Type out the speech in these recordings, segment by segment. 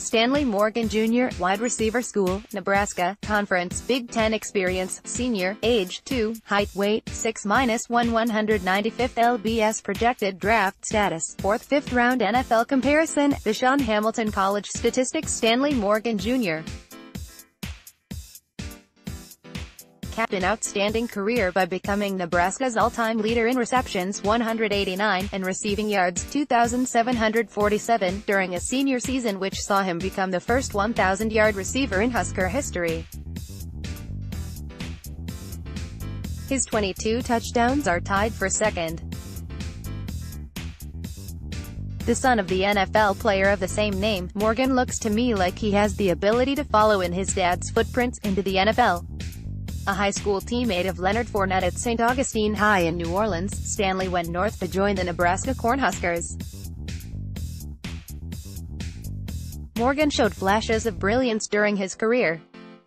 Stanley Morgan Jr., wide receiver, school, Nebraska, conference, Big Ten experience, senior, age, 2, height, weight, 6-1 195th LBS projected draft status, 4th 5th round NFL comparison, DaeSean Hamilton College statistics Stanley Morgan Jr. capped an outstanding career by becoming Nebraska's all-time leader in receptions 189, and receiving yards 2,747, during a senior season which saw him become the first 1,000-yard receiver in Husker history. His 22 touchdowns are tied for second. The son of the NFL player of the same name, Morgan looks to me like he has the ability to follow in his dad's footprints into the NFL. A high school teammate of Leonard Fournette at St. Augustine High in New Orleans, Stanley went north to join the Nebraska Cornhuskers. Morgan showed flashes of brilliance during his career.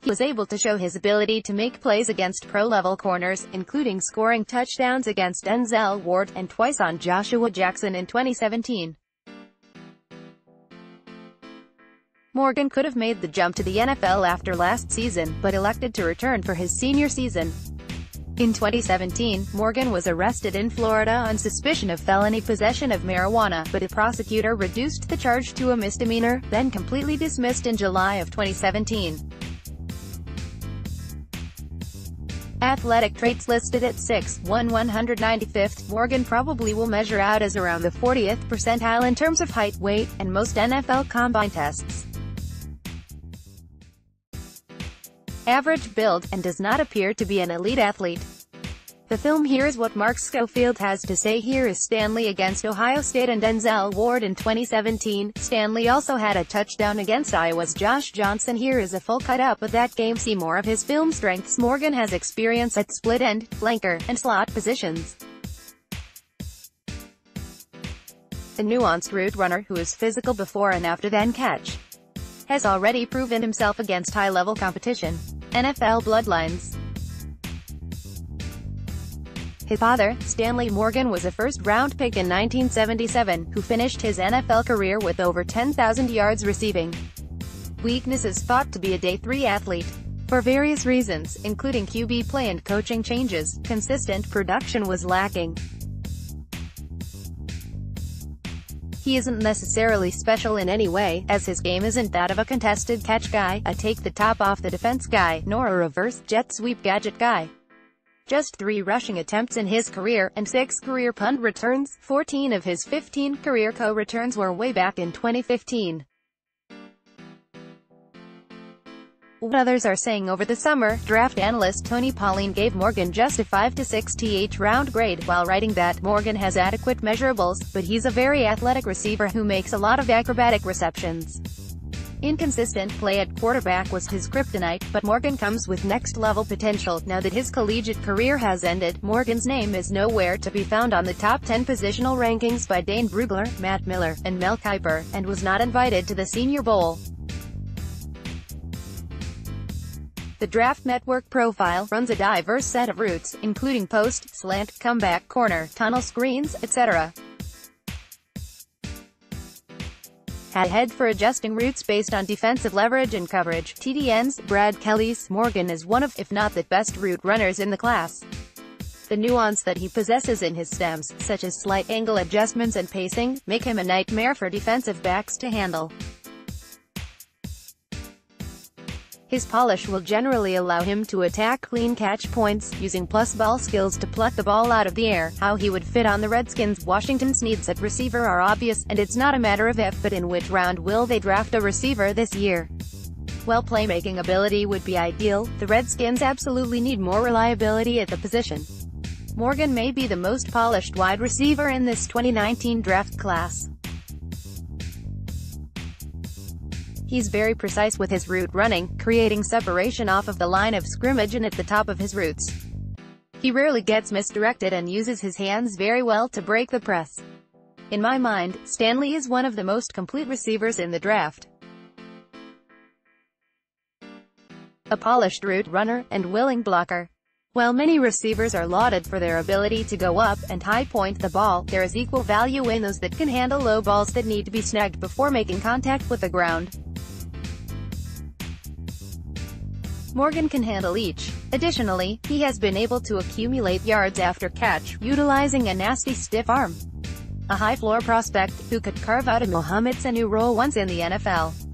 He was able to show his ability to make plays against pro-level corners, including scoring touchdowns against Denzel Ward, and twice on Joshua Jackson in 2017. Morgan could have made the jump to the NFL after last season, but elected to return for his senior season. In 2017, Morgan was arrested in Florida on suspicion of felony possession of marijuana, but a prosecutor reduced the charge to a misdemeanor, then completely dismissed in July of 2017. Athletic traits listed at 6'1 195th, Morgan probably will measure out as around the 40th percentile in terms of height, weight, and most NFL combine tests. Average build, and does not appear to be an elite athlete. The film Here's what Mark Schofield has to say. Here is Stanley against Ohio State and Denzel Ward in 2017. Stanley also had a touchdown against Iowa's Josh Johnson. Here is a full cut-up of that game. See more of his film strengths. Morgan has experience at split end, flanker, and slot positions. A nuanced route runner, who is physical before and after then catch, has already proven himself against high-level competition. NFL bloodlines. His father, Stanley Morgan, was a first-round pick in 1977, who finished his NFL career with over 10,000 yards receiving. Weaknesses: thought to be a day 3 athlete. For various reasons, including QB play and coaching changes, consistent production was lacking. He isn't necessarily special in any way, as his game isn't that of a contested catch guy, a take-the-top-off-the-defense guy, nor a reverse jet sweep gadget guy. Just 3 rushing attempts in his career, and 6 career punt returns. 14 of his 15 career co-returns were way back in 2015. What others are saying over the summer, draft analyst Tony Pauline gave Morgan just a 5 to 6 th round grade, while writing that Morgan has adequate measurables, but he's a very athletic receiver who makes a lot of acrobatic receptions. Inconsistent play at quarterback was his kryptonite, but Morgan comes with next-level potential. Now that his collegiate career has ended, Morgan's name is nowhere to be found on the top 10 positional rankings by Dane Brugler, Matt Miller, and Mel Kiper, and was not invited to the Senior Bowl. The Draft Network profile runs a diverse set of routes, including post, slant, comeback, corner, tunnel screens, etc. Had a head for adjusting routes based on defensive leverage and coverage. TDN's, Brad Kelly's, Morgan is one of, if not the best route runners in the class. The nuance that he possesses in his stems, such as slight angle adjustments and pacing, make him a nightmare for defensive backs to handle. His polish will generally allow him to attack clean catch points, using plus ball skills to pluck the ball out of the air. How he would fit on the Redskins' Washington's needs at receiver are obvious, and it's not a matter of if, but in which round will they draft a receiver this year. While playmaking ability would be ideal, the Redskins absolutely need more reliability at the position. Morgan may be the most polished wide receiver in this 2019 draft class. He's very precise with his route running, creating separation off of the line of scrimmage and at the top of his routes. He rarely gets misdirected and uses his hands very well to break the press. In my mind, Stanley is one of the most complete receivers in the draft. A polished route runner, and willing blocker. While many receivers are lauded for their ability to go up and high-point the ball, there is equal value in those that can handle low balls that need to be snagged before making contact with the ground. Morgan can handle each. Additionally, he has been able to accumulate yards after catch, utilizing a nasty stiff arm. A high-floor prospect, who could carve out a Mohamed Sanu role once in the NFL.